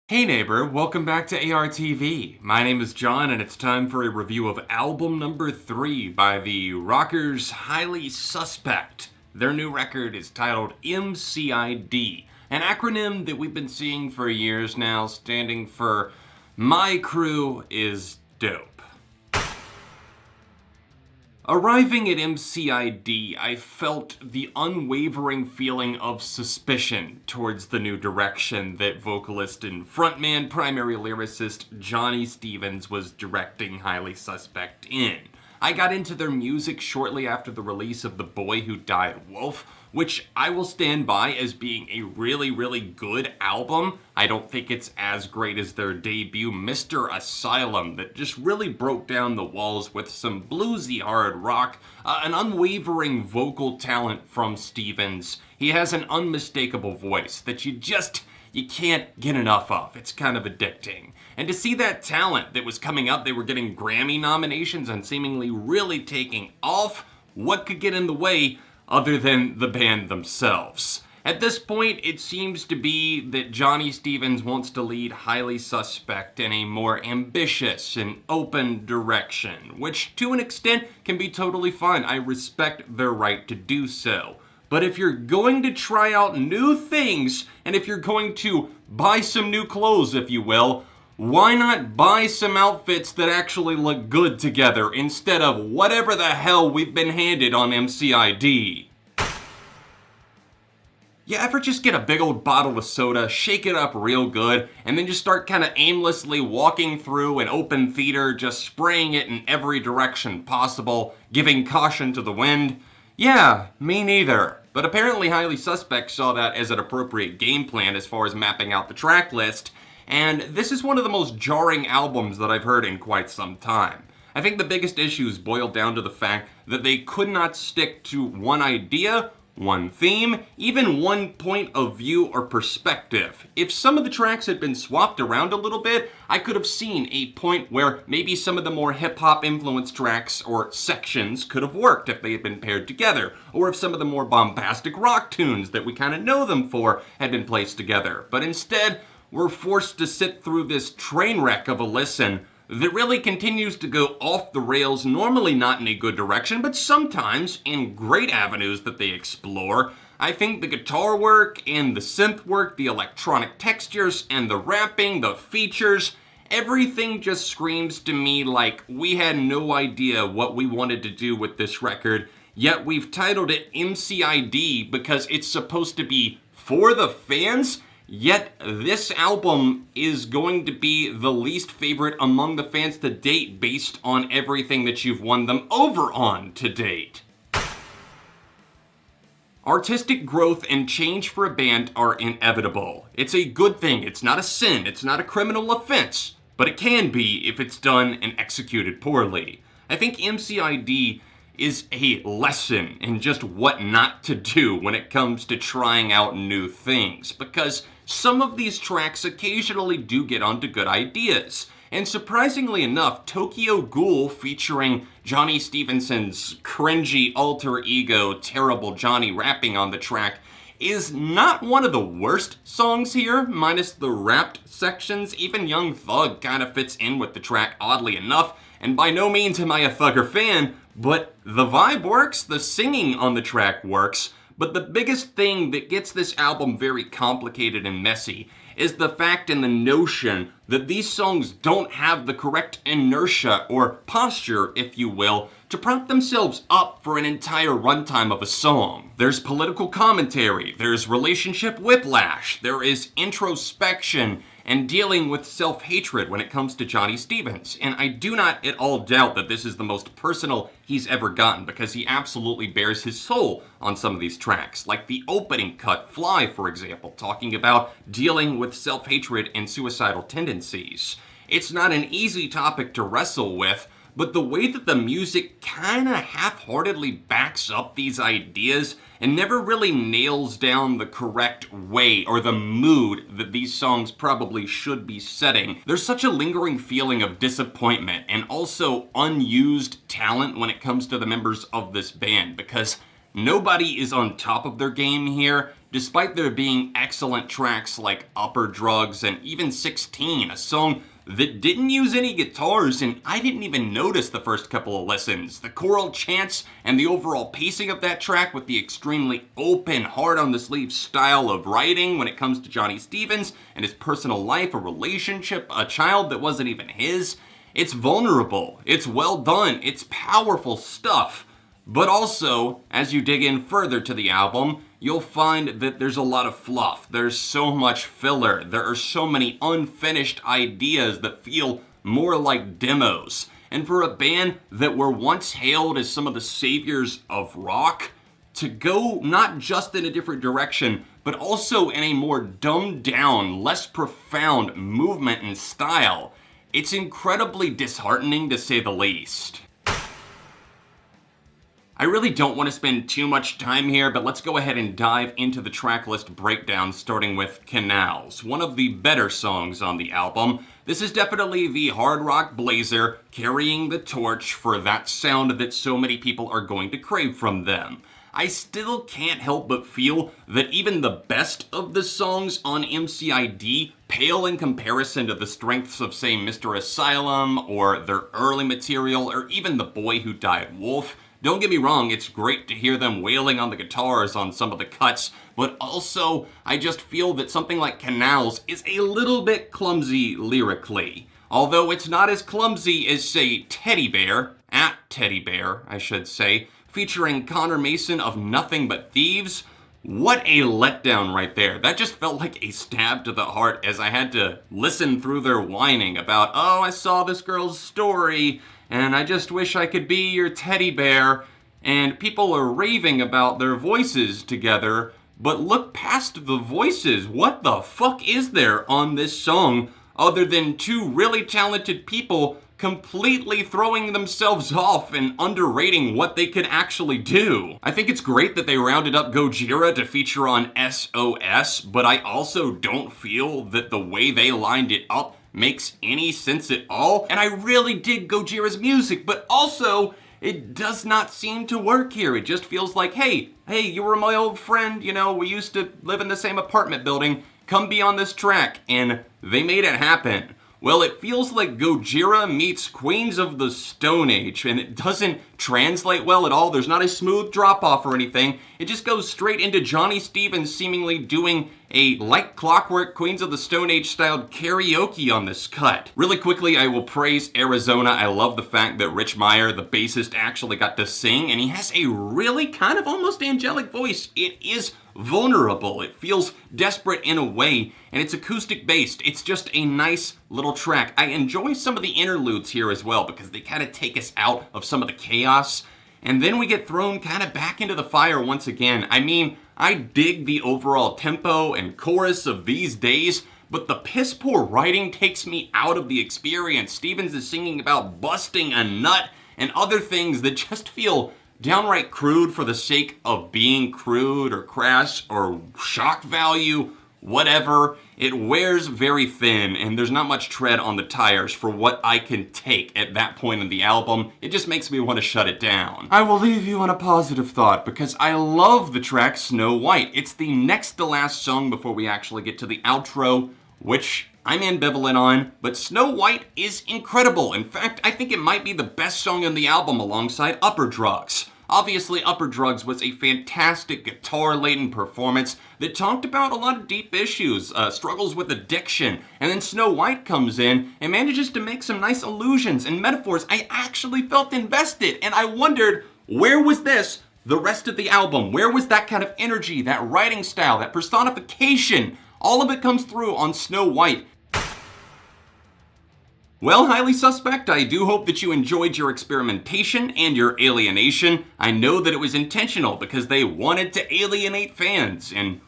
Hey neighbor, welcome back to ARTV. My name is John and it's time for a review of album number 3 by the rockers Highly Suspect. Their new record is titled Mcid, an acronym that we've been seeing for years now, standing for My Crew is Dope. Arriving at Mcid, I felt the unwavering feeling of suspicion towards the new direction that vocalist and frontman primary lyricist Johnny Stevens was directing Highly Suspect in. I got into their music shortly after the release of The Boy Who Died Wolf, which I will stand by as being a really good album. I don't think it's as great as their debut, Mr. Asylum, that just really broke down the walls with some bluesy hard rock, an unwavering vocal talent from Stevens. He has an unmistakable voice that you can't get enough of. It's kind of addicting. And to see that talent that was coming up, they were getting Grammy nominations and seemingly really taking off, what could get in the way other than the band themselves? At this point, it seems to be that Johnny Stevens wants to lead Highly Suspect in a more ambitious and open direction, which to an extent can be totally fine. I respect their right to do so. But if you're going to try out new things, and if you're going to buy some new clothes, if you will, why not buy some outfits that actually look good together instead of whatever the hell we've been handed on Mcid? You ever just get a big old bottle of soda, shake it up real good, and then just start kind of aimlessly walking through an open theater, just spraying it in every direction possible, giving caution to the wind? Yeah, me neither. But apparently Highly Suspect saw that as an appropriate game plan as far as mapping out the track list, and this is one of the most jarring albums that I've heard in quite some time. I think the biggest issues boil down to the fact that they could not stick to one idea, one theme, even one point of view or perspective. If some of the tracks had been swapped around a little bit, I could have seen a point where maybe some of the more hip-hop influenced tracks or sections could have worked if they had been paired together, or if some of the more bombastic rock tunes that we kind of know them for had been placed together. But instead, we're forced to sit through this train wreck of a listen that really continues to go off the rails, normally not in a good direction, but sometimes in great avenues that they explore. I think the guitar work and the synth work, the electronic textures and the rapping, the features, everything just screams to me like we had no idea what we wanted to do with this record, yet we've titled it Mcid because it's supposed to be for the fans. Yet this album is going to be the least favorite among the fans to date based on everything that you've won them over on to date. Artistic growth and change for a band are inevitable. It's a good thing, it's not a sin, it's not a criminal offense, but it can be if it's done and executed poorly. I think Mcid is a lesson in just what not to do when it comes to trying out new things, because some of these tracks occasionally do get onto good ideas. And surprisingly enough, Tokyo Ghoul featuring Johnny Stevenson's cringy alter ego Terrible Johnny rapping on the track is not one of the worst songs here, minus the rapped sections. Even Young Thug kind of fits in with the track oddly enough, and by no means am I a Thugger fan, but the vibe works, the singing on the track works. But the biggest thing that gets this album very complicated and messy is the fact and the notion that these songs don't have the correct inertia or posture, if you will, to prop themselves up for an entire runtime of a song. There's political commentary, there's relationship whiplash, there is introspection, and dealing with self-hatred when it comes to Johnny Stevens. And I do not at all doubt that this is the most personal he's ever gotten, because he absolutely bears his soul on some of these tracks, like the opening cut, Fly, for example, talking about dealing with self-hatred and suicidal tendencies. It's not an easy topic to wrestle with, but the way that the music kinda half-heartedly backs up these ideas and never really nails down the correct way or the mood that these songs probably should be setting, there's such a lingering feeling of disappointment and also unused talent when it comes to the members of this band, because nobody is on top of their game here, despite there being excellent tracks like Upperdrugs and even 16, a song that didn't use any guitars and I didn't even notice the first couple of listens. The choral chants and the overall pacing of that track with the extremely open, hard-on-the-sleeve style of writing when it comes to Johnny Stevens and his personal life, a relationship, a child that wasn't even his. It's vulnerable, it's well done, it's powerful stuff. But also, as you dig in further to the album, you'll find that there's a lot of fluff. There's so much filler. There are so many unfinished ideas that feel more like demos. And for a band that were once hailed as some of the saviors of rock, to go not just in a different direction, but also in a more dumbed down, less profound movement and style, it's incredibly disheartening to say the least. I really don't want to spend too much time here, but let's go ahead and dive into the tracklist breakdown, starting with Canals, one of the better songs on the album. This is definitely the hard rock blazer carrying the torch for that sound that so many people are going to crave from them. I still can't help but feel that even the best of the songs on Mcid pale in comparison to the strengths of, say, Mr. Asylum or their early material or even The Boy Who Died Wolf. Don't get me wrong, it's great to hear them wailing on the guitars on some of the cuts, but also I just feel that something like Canals is a little bit clumsy lyrically. Although it's not as clumsy as, say, Teddy Bear, I should say, featuring Conor Mason of Nothing But Thieves. What a letdown right there. That just felt like a stab to the heart as I had to listen through their whining about, oh, I saw this girl's story, and I just wish I could be your teddy bear, and people are raving about their voices together, but look past the voices. What the fuck is there on this song other than two really talented people completely throwing themselves off and underrating what they could actually do? I think it's great that they rounded up Gojira to feature on SOS, but I also don't feel that the way they lined it up makes any sense at all. And I really dig Gojira's music, but also it does not seem to work here. It just feels like, hey, you were my old friend, you know, we used to live in the same apartment building, come be on this track, and they made it happen. Well, it feels like Gojira meets Queens of the Stone Age, and it doesn't translate well at all. There's not a smooth drop-off or anything. It just goes straight into Johnny Stevens seemingly doing a like clockwork Queens of the Stone Age styled karaoke on this cut. Really quickly, I will praise Arizona. I love the fact that Rich Meyer, the bassist, actually got to sing, and he has a really kind of almost angelic voice. It is vulnerable. It feels desperate in a way, and it's acoustic based. It's just a nice little track. I enjoy some of the interludes here as well because they kind of take us out of some of the chaos, and then we get thrown kind of back into the fire once again. I mean, I dig the overall tempo and chorus of These Days, but the piss poor writing takes me out of the experience. Stevens is singing about busting a nut and other things that just feel downright crude for the sake of being crude or crass or shock value, whatever. It wears very thin and there's not much tread on the tires for what I can take at that point in the album. It just makes me want to shut it down. I will leave you on a positive thought because I love the track Snow White. It's the next to last song before we actually get to the outro, which I'm ambivalent on, but Snow White is incredible. In fact, I think it might be the best song on the album alongside Upperdrugs. Obviously, Upperdrugs was a fantastic guitar-laden performance that talked about a lot of deep issues, struggles with addiction, and then Snow White comes in and manages to make some nice allusions and metaphors. I actually felt invested, and I wondered, where was this the rest of the album? Where was that kind of energy, that writing style, that personification? All of it comes through on Snow White. Well, highly suspect, I do hope that you enjoyed your experimentation and your alienation. I know that it was intentional because they wanted to alienate fans, and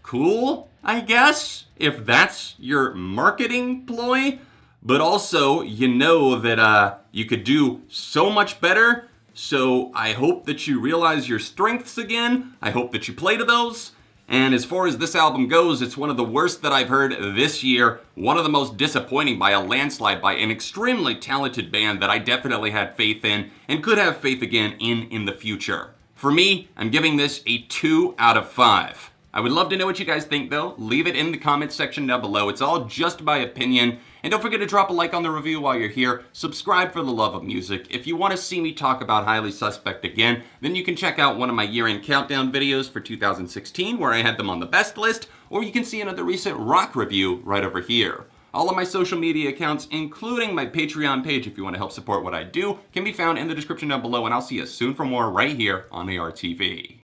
cool, I guess, if that's your marketing ploy. But also, you know that you could do so much better, so I hope that you realize your strengths again. I hope that you play to those. And as far as this album goes, it's one of the worst that I've heard this year. One of the most disappointing by a landslide by an extremely talented band that I definitely had faith in and could have faith again in the future. For me, I'm giving this a 2 out of 5. I would love to know what you guys think though. Leave it in the comments section down below. It's all just my opinion. And don't forget to drop a like on the review while you're here. Subscribe for the love of music. If you want to see me talk about Highly Suspect again, then you can check out one of my year-end countdown videos for 2016 where I had them on the best list, or you can see another recent rock review right over here. All of my social media accounts, including my Patreon page if you want to help support what I do, can be found in the description down below, and I'll see you soon for more right here on ARTV.